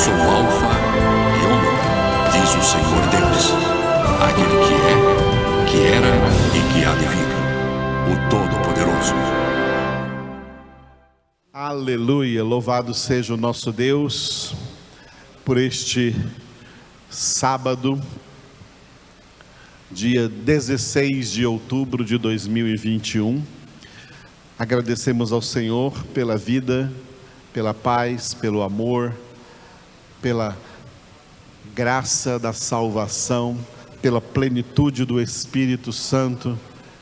sou o Alfa e Ômega, diz o Senhor Deus, aquele que era e que há de vir, o Todo-Poderoso. Aleluia, louvado seja o nosso Deus por este sábado, dia 16 de outubro de 2021. Agradecemos ao Senhor pela vida, pela paz, pelo amor, pela graça da salvação, pela plenitude do Espírito Santo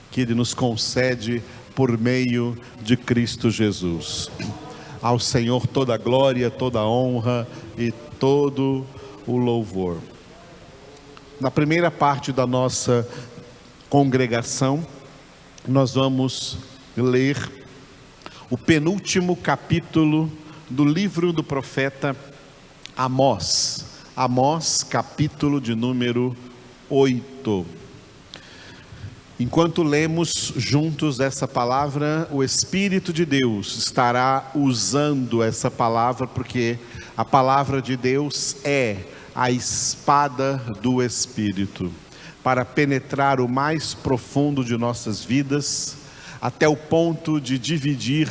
que Ele nos concede por meio de Cristo Jesus. Ao Senhor toda a glória, toda a honra e todo o louvor. Na primeira parte da nossa congregação, nós vamos ler o penúltimo capítulo do livro do profeta Amós. Amós, capítulo de número 8. Enquanto lemos juntos essa palavra, o Espírito de Deus estará usando essa palavra, porque a palavra de Deus é a espada do Espírito, para penetrar o mais profundo de nossas vidas, até o ponto de dividir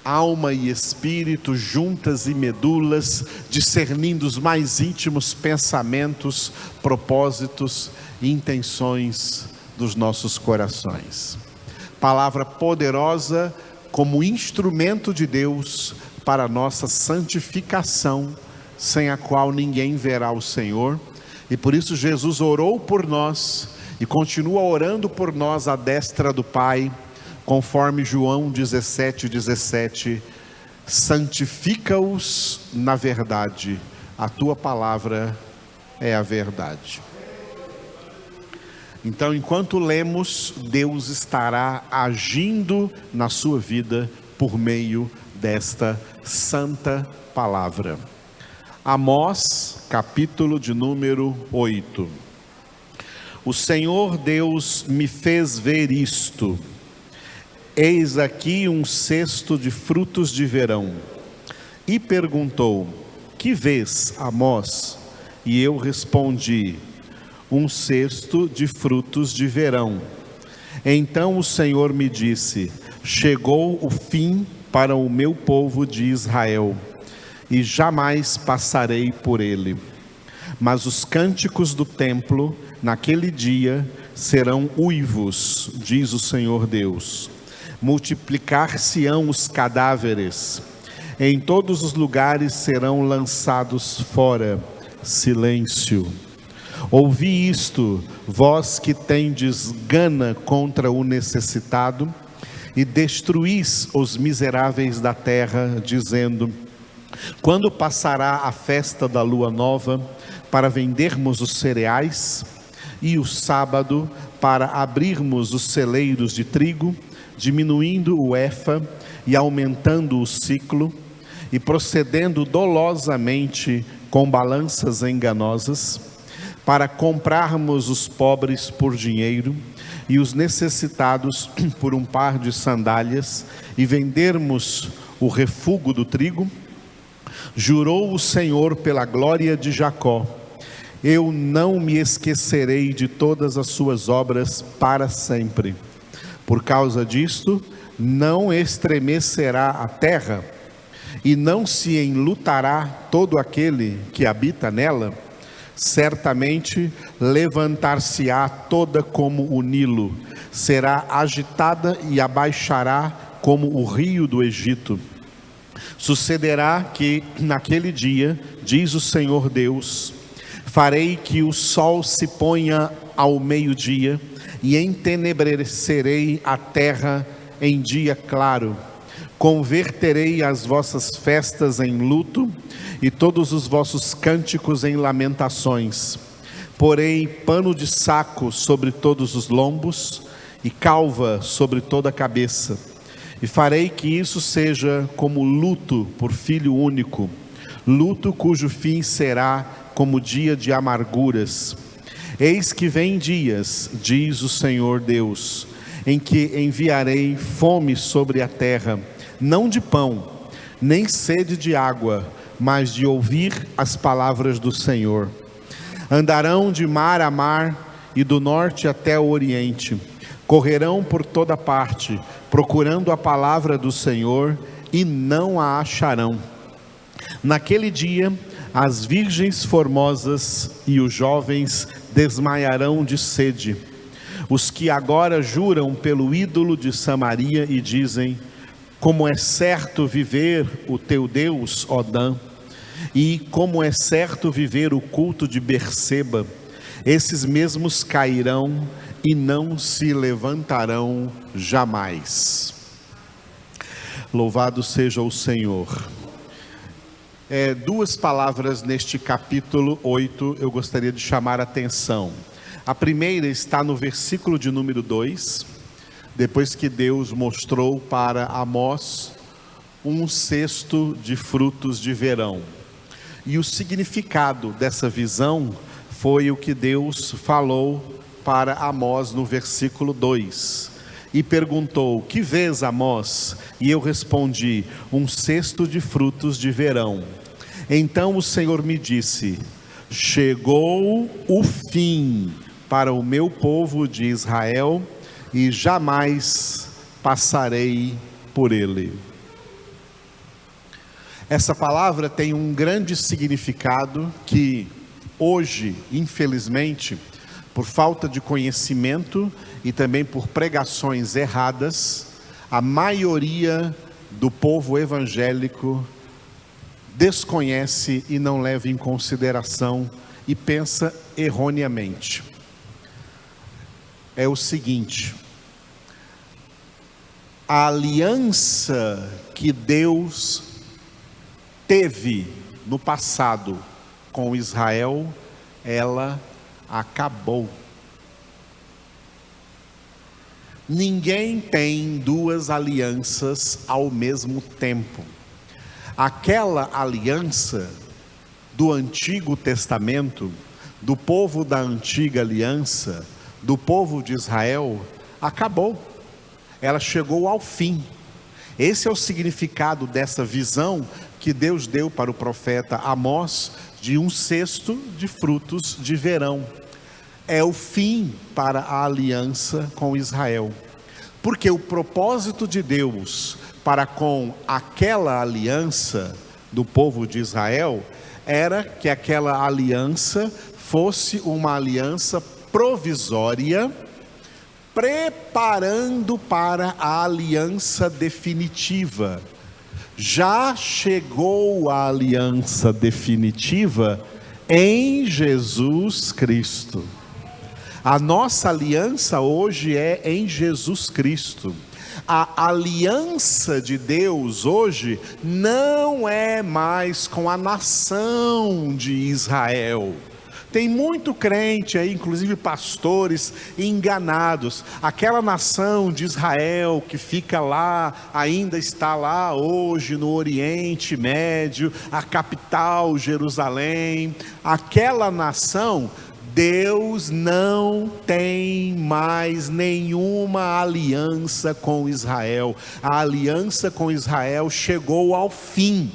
alma e espírito, juntas e medulas, discernindo os mais íntimos pensamentos, propósitos e intenções dos nossos corações. Palavra poderosa como instrumento de Deus para a nossa santificação, sem a qual ninguém verá o Senhor. E por isso Jesus orou por nós e continua orando por nós à destra do Pai, conforme João 17:17, santifica-os na verdade, a tua palavra é a verdade. Então, enquanto lemos, Deus estará agindo na sua vida por meio desta santa palavra. Amós, capítulo de número 8. O Senhor Deus me fez ver isto. Eis aqui um cesto de frutos de verão. E perguntou: que vês, Amós? E eu respondi: um cesto de frutos de verão. Então o Senhor me disse: chegou o fim para o meu povo de Israel, e jamais passarei por ele. Mas os cânticos do templo, naquele dia, serão uivos, diz o Senhor Deus. Multiplicar-se-ão os cadáveres, em todos os lugares serão lançados fora. Silêncio. Ouvi isto, vós que tendes gana contra o necessitado, e destruís os miseráveis da terra, dizendo: quando passará a festa da lua nova, para vendermos os cereais, e o sábado, para abrirmos os celeiros de trigo, diminuindo o efa e aumentando o ciclo, e procedendo dolosamente com balanças enganosas, para comprarmos os pobres por dinheiro e os necessitados por um par de sandálias, e vendermos o refúgio do trigo? Jurou o Senhor pela glória de Jacó: eu não me esquecerei de todas as suas obras para sempre. Por causa disto, não estremecerá a terra, e não se enlutará todo aquele que habita nela. Certamente levantar-se-á toda como o Nilo, será agitada e abaixará como o rio do Egito. Sucederá que naquele dia, diz o Senhor Deus, farei que o sol se ponha ao meio-dia, e entenebrecerei a terra em dia claro. Converterei as vossas festas em luto, e todos os vossos cânticos em lamentações. Porei pano de saco sobre todos os lombos, e calva sobre toda a cabeça. E farei que isso seja como luto por filho único, luto cujo fim será como dia de amarguras. Eis que vem dias, diz o Senhor Deus, em que enviarei fome sobre a terra, não de pão, nem sede de água, mas de ouvir as palavras do Senhor. Andarão de mar a mar e do norte até o oriente. Correrão por toda parte, procurando a palavra do Senhor, e não a acharão. Naquele dia, as virgens formosas e os jovens desmaiarão de sede. Os que agora juram pelo ídolo de Samaria e dizem: como é certo viver o teu Deus, ó Dan, e como é certo viver o culto de Berseba, esses mesmos cairão e não se levantarão jamais. Louvado seja o Senhor. Duas palavras neste capítulo 8 eu gostaria de chamar a atenção. A primeira está no versículo de número 2, depois que Deus mostrou para Amós um cesto de frutos de verão. E o significado dessa visão foi o que Deus falou para Amós no versículo 2. E perguntou: que vês, Amós? E eu respondi: um cesto de frutos de verão. Então o Senhor me disse: chegou o fim para o meu povo de Israel, e jamais passarei por ele. Essa palavra tem um grande significado que hoje, infelizmente, por falta de conhecimento e também por pregações erradas, a maioria do povo evangélico desconhece e não leva em consideração e pensa erroneamente. É o seguinte: a aliança que Deus teve no passado com Israel, ela acabou. Ninguém tem duas alianças ao mesmo tempo. Aquela aliança do Antigo Testamento, do povo da antiga aliança, do povo de Israel, acabou. Ela chegou ao fim. Esse é o significado dessa visão que Deus deu para o profeta Amós, de um cesto de frutos de verão. É o fim para a aliança com Israel. Porque o propósito de Deus para com aquela aliança do povo de Israel era que aquela aliança fosse uma aliança provisória, preparando para a aliança definitiva. Já chegou a aliança definitiva em Jesus Cristo. A nossa aliança hoje é em Jesus Cristo. A aliança de Deus hoje não é mais com a nação de Israel. Tem muito crente aí, inclusive pastores, enganados. Aquela nação de Israel que fica lá, ainda está lá hoje no Oriente Médio, a capital Jerusalém. Aquela nação, Deus não tem mais nenhuma aliança com Israel. A aliança com Israel chegou ao fim.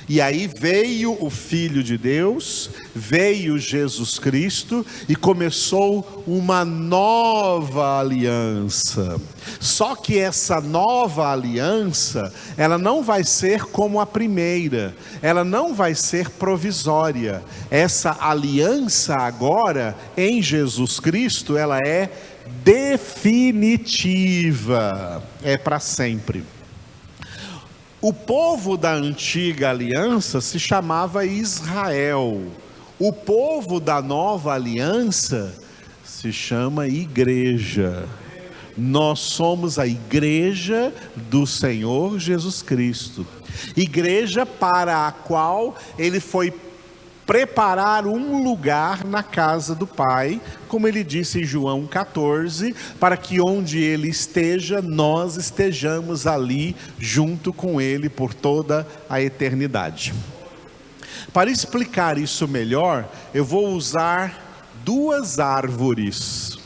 E aí veio o Filho de Deus, veio Jesus Cristo e começou uma nova aliança. Só que essa nova aliança, ela não vai ser como a primeira, ela não vai ser provisória. Essa aliança agora, em Jesus Cristo, ela é definitiva, é para sempre. O povo da antiga aliança se chamava Israel. O povo da nova aliança se chama igreja. Nós somos a igreja do Senhor Jesus Cristo. Igreja para a qual Ele foi preparar um lugar na casa do Pai, como Ele disse em João 14, para que onde Ele esteja, nós estejamos ali junto com Ele por toda a eternidade. Para explicar isso melhor, eu vou usar duas árvores.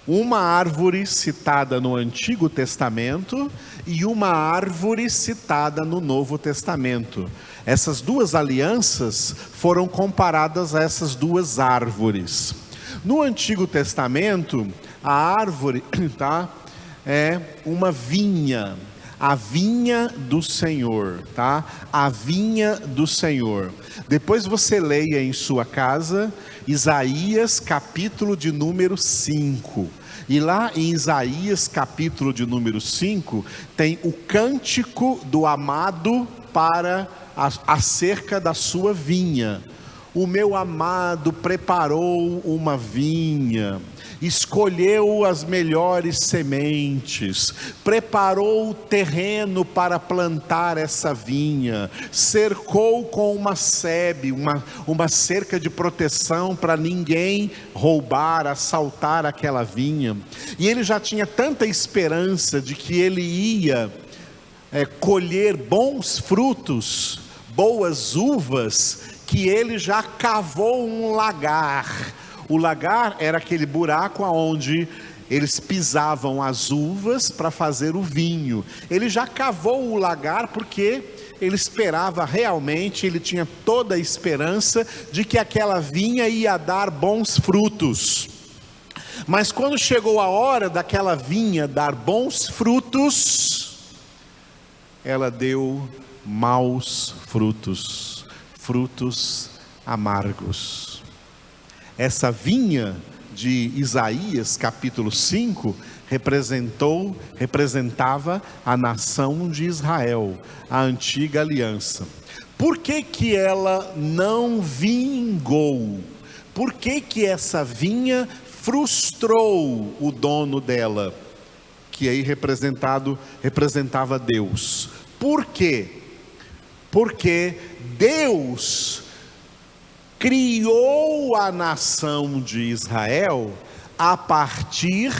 uma árvore citada no Antigo Testamento e uma árvore citada no Novo Testamento. Essas duas alianças foram comparadas a essas duas árvores. No Antigo Testamento, a árvore é uma vinha, a vinha do Senhor, a vinha do Senhor. Depois você leia em sua casa Isaías capítulo de número 5. E lá em Isaías capítulo de número 5 tem o cântico do amado para acerca da sua vinha. O meu amado preparou uma vinha, escolheu as melhores sementes, preparou o terreno para plantar essa vinha, cercou com uma sebe, uma cerca de proteção para ninguém roubar, assaltar aquela vinha. E ele já tinha tanta esperança de que ele ia colher bons frutos, boas uvas, que ele já cavou um lagar. O lagar era aquele buraco onde eles pisavam as uvas para fazer o vinho. Ele já cavou o lagar porque ele esperava realmente, ele tinha toda a esperança de que aquela vinha ia dar bons frutos. Mas quando chegou a hora daquela vinha dar bons frutos, ela deu maus frutos, frutos amargos. Essa vinha de Isaías capítulo 5 representava a nação de Israel, a antiga aliança. Por que que ela não vingou? Por que que essa vinha frustrou o dono dela, que aí representava Deus? Por quê? Porque Deus criou a nação de Israel a partir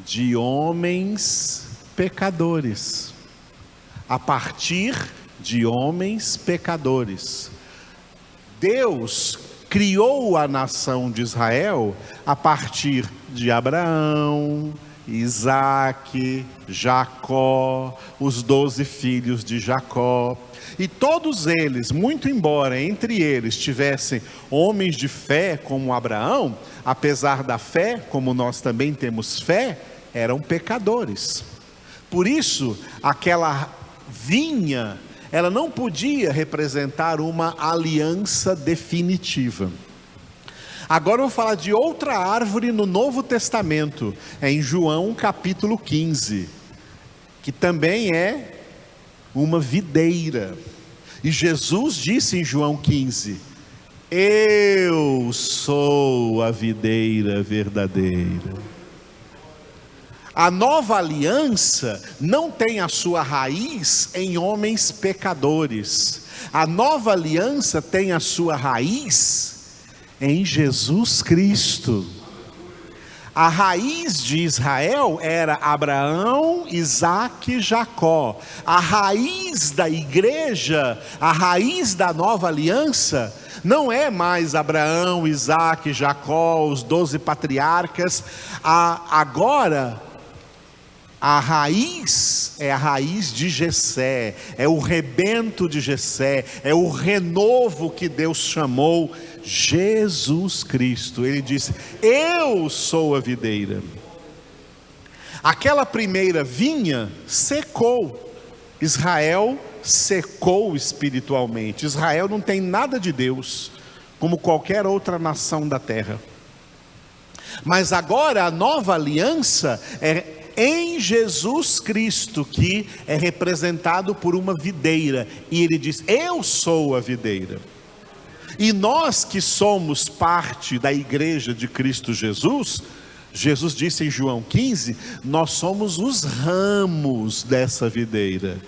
de homens pecadores. A partir de homens pecadores. Deus criou a nação de Israel a partir de Abraão, Isaque, Jacó, os 12 filhos de Jacó. E todos eles, muito embora entre eles tivessem homens de fé como Abraão, apesar da fé, como nós também temos fé, eram pecadores. Por isso, aquela vinha, ela não podia representar uma aliança definitiva. Agora eu vou falar de outra árvore no Novo Testamento, em João capítulo 15, que também é uma videira. E Jesus disse em João 15: eu sou a videira verdadeira. A nova aliança não tem a sua raiz em homens pecadores. A nova aliança tem a sua raiz em Jesus Cristo. A raiz de Israel era Abraão, Isaque e Jacó. A raiz da igreja, a raiz da nova aliança, não é mais Abraão, Isaque, Jacó, os 12 patriarcas. Agora, a raiz é a raiz de Jessé, é o rebento de Jessé, é o renovo que Deus chamou Jesus Cristo. Ele disse: eu sou a videira. Aquela primeira vinha secou. Israel secou espiritualmente. Israel não tem nada de Deus, como qualquer outra nação da terra. Mas agora a nova aliança é em Jesus Cristo, que é representado por uma videira. E ele diz: eu sou a videira. E nós que somos parte da igreja de Cristo Jesus, Jesus disse em João 15, nós somos os ramos dessa videira.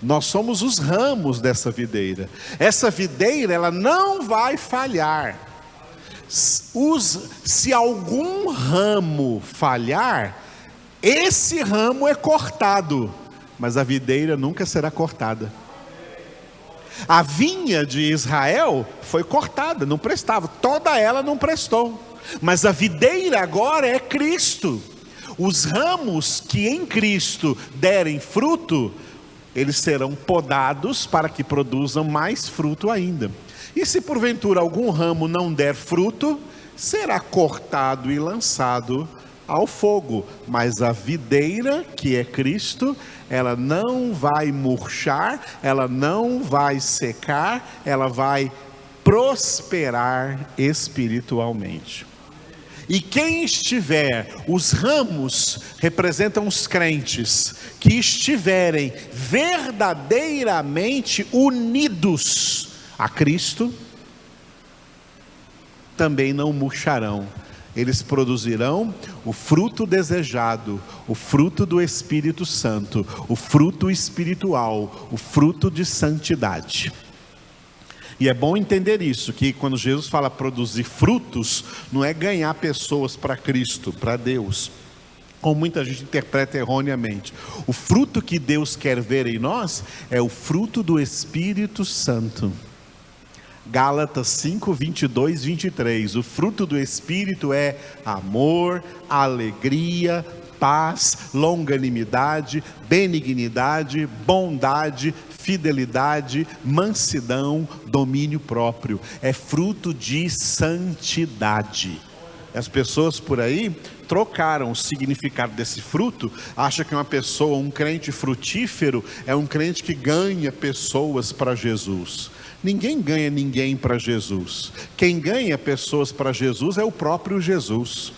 Nós somos os ramos dessa videira. Essa videira, ela não vai falhar. Se algum ramo falhar, esse ramo é cortado, mas a videira nunca será cortada. A vinha de Israel foi cortada, não prestava, toda ela não prestou. Mas a videira agora é Cristo. Os ramos que em Cristo derem fruto, eles serão podados para que produzam mais fruto ainda. E se porventura algum ramo não der fruto, será cortado e lançado ao fogo. Mas a videira, que é Cristo, ela não vai murchar, ela não vai secar, ela vai prosperar espiritualmente. E quem estiver, os ramos representam os crentes, que estiverem verdadeiramente unidos a Cristo, também não murcharão. Eles produzirão o fruto desejado, o fruto do Espírito Santo, o fruto espiritual, o fruto de santidade. E é bom entender isso, que quando Jesus fala produzir frutos, não é ganhar pessoas para Cristo, para Deus, como muita gente interpreta erroneamente. O fruto que Deus quer ver em nós é o fruto do Espírito Santo. Gálatas 5, 22, 23. O fruto do Espírito é amor, alegria, paz, longanimidade, benignidade, bondade, fidelidade, mansidão, domínio próprio. É fruto de santidade. As pessoas por aí trocaram o significado desse fruto, acham que uma pessoa, um crente frutífero, é um crente que ganha pessoas para Jesus. Ninguém ganha ninguém para Jesus. Quem ganha pessoas para Jesus é o próprio Jesus.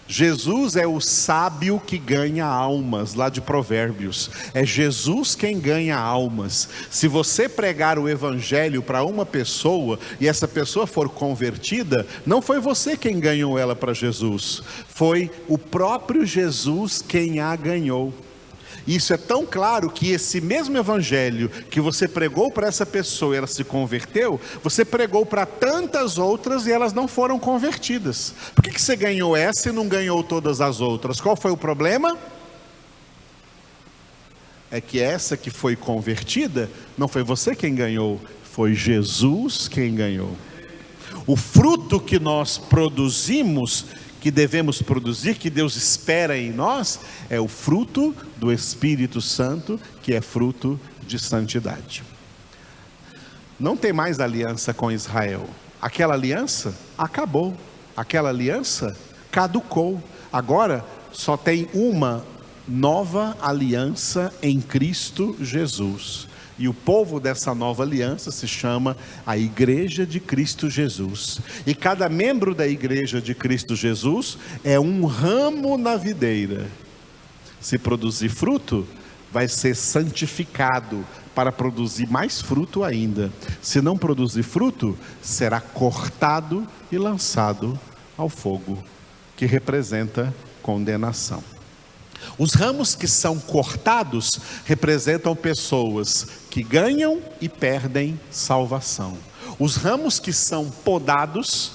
Jesus é o sábio que ganha almas, lá de Provérbios. É Jesus quem ganha almas. Se você pregar o evangelho para uma pessoa e essa pessoa for convertida, não foi você quem ganhou ela para Jesus, foi o próprio Jesus quem a ganhou. Isso é tão claro que esse mesmo evangelho que você pregou para essa pessoa e ela se converteu, você pregou para tantas outras e elas não foram convertidas. Por que você ganhou essa e não ganhou todas as outras? Qual foi o problema? É que essa que foi convertida, não foi você quem ganhou, foi Jesus quem ganhou. O fruto que nós produzimos, que devemos produzir, que Deus espera em nós, é o fruto do Espírito Santo, que é fruto de santidade. Não tem mais aliança com Israel. Aquela aliança acabou. Aquela aliança caducou. Agora só tem uma nova aliança em Cristo Jesus. E o povo dessa nova aliança se chama a Igreja de Cristo Jesus. E cada membro da Igreja de Cristo Jesus é um ramo na videira. Se produzir fruto, vai ser santificado para produzir mais fruto ainda. Se não produzir fruto, será cortado e lançado ao fogo, que representa condenação. Os ramos que são cortados representam pessoas que ganham e perdem salvação. Os ramos que são podados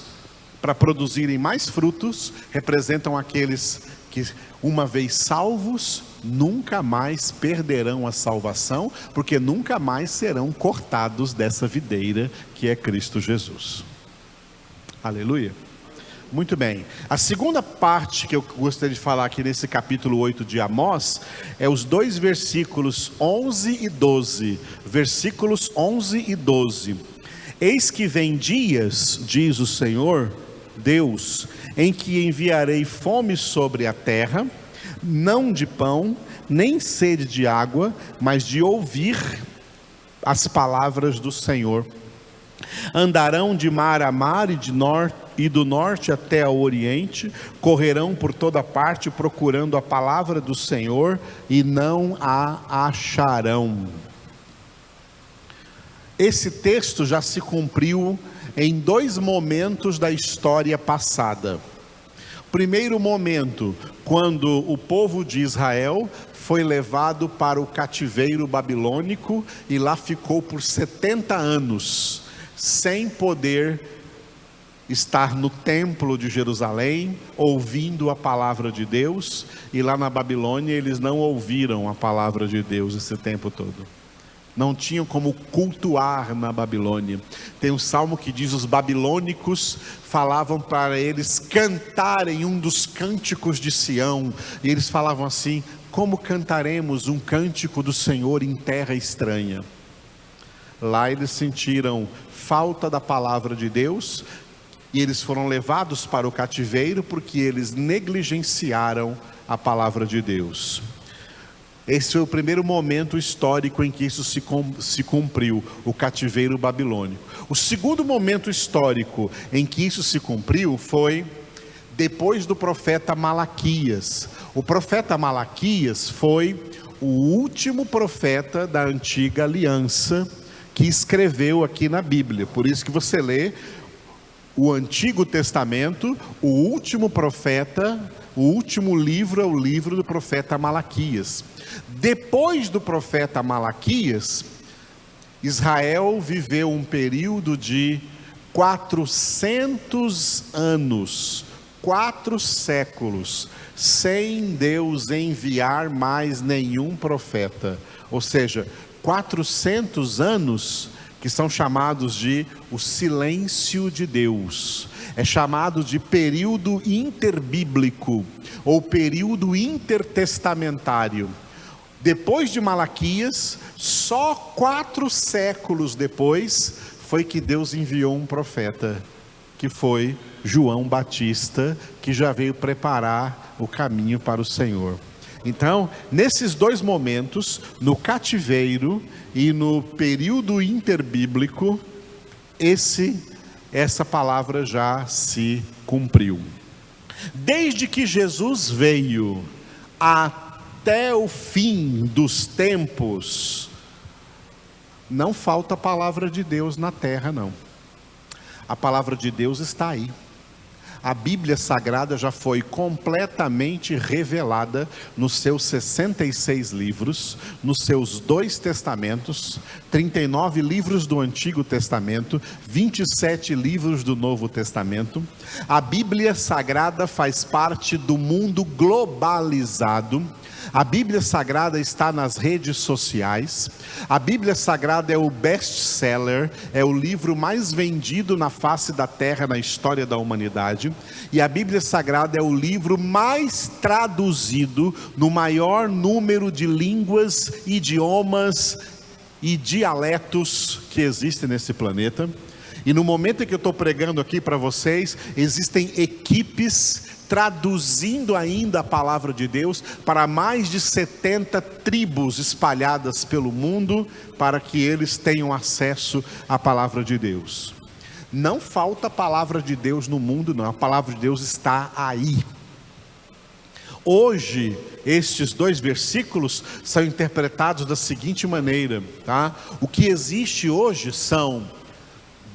para produzirem mais frutos representam aqueles que, uma vez salvos, nunca mais perderão a salvação, porque nunca mais serão cortados dessa videira que é Cristo Jesus. Aleluia. Muito bem, a segunda parte que eu gostaria de falar aqui nesse capítulo 8 de Amós, é os dois versículos 11 e 12, versículos 11 e 12. Eis que vem dias, diz o Senhor, Deus, em que enviarei fome sobre a terra, não de pão, nem sede de água, mas de ouvir as palavras do Senhor. Andarão de mar a mar e do norte até ao oriente, correrão por toda parte procurando a palavra do Senhor e não a acharão. Esse texto já se cumpriu em dois momentos da história passada. Primeiro momento, quando o povo de Israel foi levado para o cativeiro babilônico e lá ficou por 70 anos, sem poder estar no templo de Jerusalém, ouvindo a palavra de Deus, e lá na Babilônia eles não ouviram a palavra de Deus esse tempo todo. não tinham como cultuar na Babilônia. Tem um salmo que diz: os babilônicos falavam para eles cantarem um dos cânticos de Sião, e eles falavam assim: como cantaremos um cântico do Senhor em terra estranha? Lá eles sentiram falta da palavra de Deus, e eles foram levados para o cativeiro porque eles negligenciaram a palavra de Deus. Esse foi o primeiro momento histórico em que isso se cumpriu, o cativeiro babilônico. O segundo momento histórico em que isso se cumpriu foi depois do profeta Malaquias. O profeta Malaquias foi o último profeta da antiga aliança que escreveu aqui na Bíblia. Por isso que você lê o Antigo Testamento, o último profeta, o último livro é o livro do profeta Malaquias. Depois do profeta Malaquias, Israel viveu um período de 400 anos, 4 séculos, sem Deus enviar mais nenhum profeta. Ou seja, 400 anos que são chamados de o silêncio de Deus. É chamado de período interbíblico ou período intertestamentário. Depois de Malaquias, só 4 séculos depois, foi que Deus enviou um profeta, que foi João Batista, que já veio preparar o caminho para o Senhor. Então, nesses 2 momentos, no cativeiro e no período interbíblico, essa palavra já se cumpriu. Desde que Jesus veio até o fim dos tempos, não falta a palavra de Deus na terra, não. A palavra de Deus está aí. A Bíblia Sagrada já foi completamente revelada nos seus 66 livros, nos seus 2 testamentos, 39 livros do Antigo Testamento, 27 livros do Novo Testamento. A Bíblia Sagrada faz parte do mundo globalizado. A Bíblia Sagrada está nas redes sociais. A Bíblia Sagrada é o best-seller, é o livro mais vendido na face da terra na história da humanidade. E a Bíblia Sagrada é o livro mais traduzido no maior número de línguas, idiomas e dialetos que existem nesse planeta. E no momento em que eu estou pregando aqui para vocês, existem equipes traduzindo ainda a palavra de Deus para mais de 70 tribos espalhadas pelo mundo, para que eles tenham acesso à palavra de Deus. Não falta a palavra de Deus no mundo, não. A palavra de Deus está aí. Hoje, estes 2 versículos são interpretados da seguinte maneira, tá? O que existe hoje são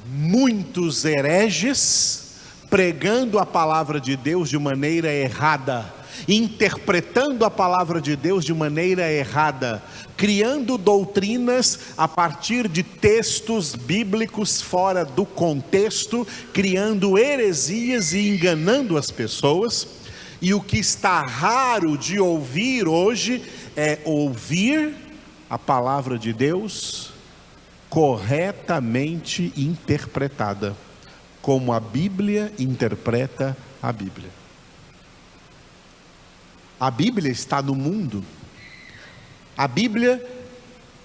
muitos hereges pregando a palavra de Deus de maneira errada, interpretando a palavra de Deus de maneira errada, criando doutrinas a partir de textos bíblicos fora do contexto, criando heresias e enganando as pessoas. E o que está raro de ouvir hoje é ouvir a palavra de Deus corretamente interpretada, como a Bíblia interpreta a Bíblia. A Bíblia está no mundo. A Bíblia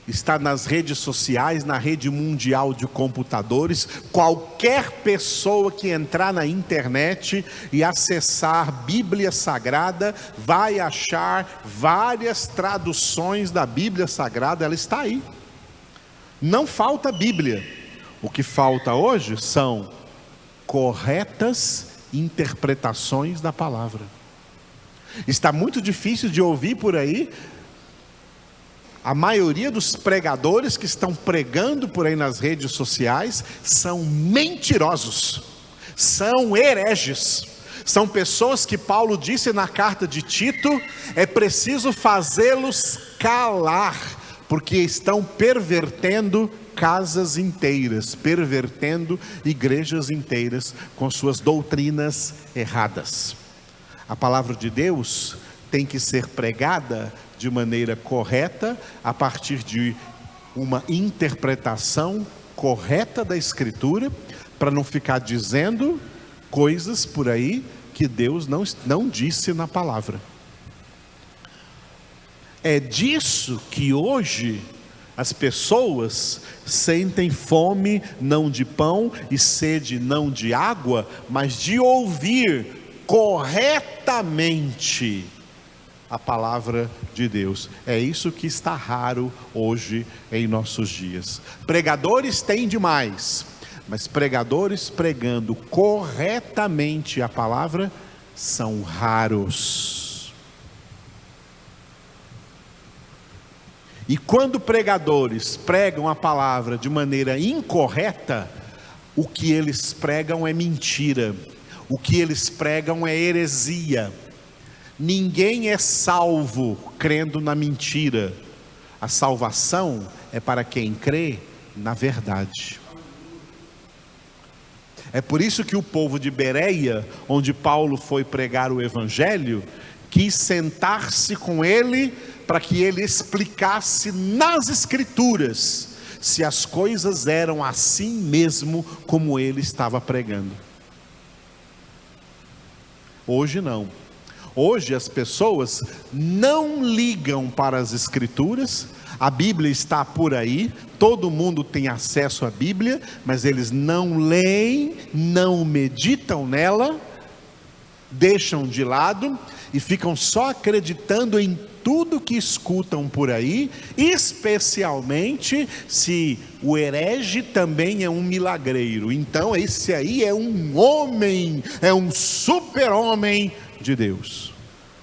está nas redes sociais, na rede mundial de computadores. Qualquer pessoa que entrar na internet e acessar Bíblia Sagrada vai achar várias traduções da Bíblia Sagrada. Ela está aí. Não falta Bíblia. O que falta hoje são corretas interpretações da palavra. Está muito difícil de ouvir por aí. A maioria dos pregadores que estão pregando por aí nas redes sociais são mentirosos, são hereges, são pessoas que Paulo disse na carta de Tito: é preciso fazê-los calar, porque estão pervertendo casas inteiras, pervertendo igrejas inteiras com suas doutrinas erradas. A palavra de Deus tem que ser pregada de maneira correta, a partir de uma interpretação correta da Escritura, para não ficar dizendo coisas por aí que Deus não disse na palavra. É disso que hoje as pessoas sentem fome não de pão e sede não de água, mas de ouvir corretamente a palavra de Deus. É isso que está raro hoje em nossos dias. Pregadores têm demais, mas pregadores pregando corretamente a palavra são raros. E quando pregadores pregam a palavra de maneira incorreta, o que eles pregam é mentira, o que eles pregam é heresia. Ninguém é salvo crendo na mentira. A salvação é para quem crê na verdade. É por isso que o povo de Bereia, onde Paulo foi pregar o evangelho, quis sentar-se com ele para que ele explicasse nas Escrituras se as coisas eram assim mesmo como ele estava pregando. Hoje não. Hoje as pessoas não ligam para as Escrituras. A Bíblia está por aí, todo mundo tem acesso à Bíblia, mas eles não leem, não meditam nela, deixam de lado e ficam só acreditando em tudo que escutam por aí, especialmente se o herege também é um milagreiro. Então esse aí é um homem, é um super-homem de Deus.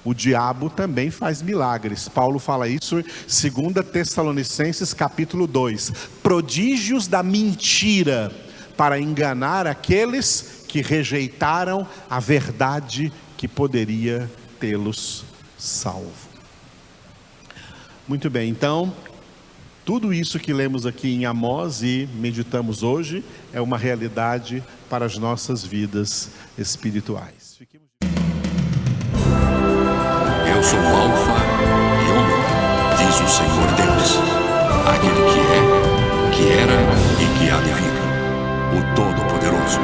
O diabo também faz milagres. Paulo fala isso em 2 Tessalonicenses capítulo 2. Prodígios da mentira para enganar aqueles que rejeitaram a verdade que poderia tê-los salvo. Muito bem, então, tudo isso que lemos aqui em Amós e meditamos hoje é uma realidade para as nossas vidas espirituais. Eu sou o Alfa e Ômega, diz o Senhor Deus, aquele que é, que era e que há de vir, o Todo-Poderoso.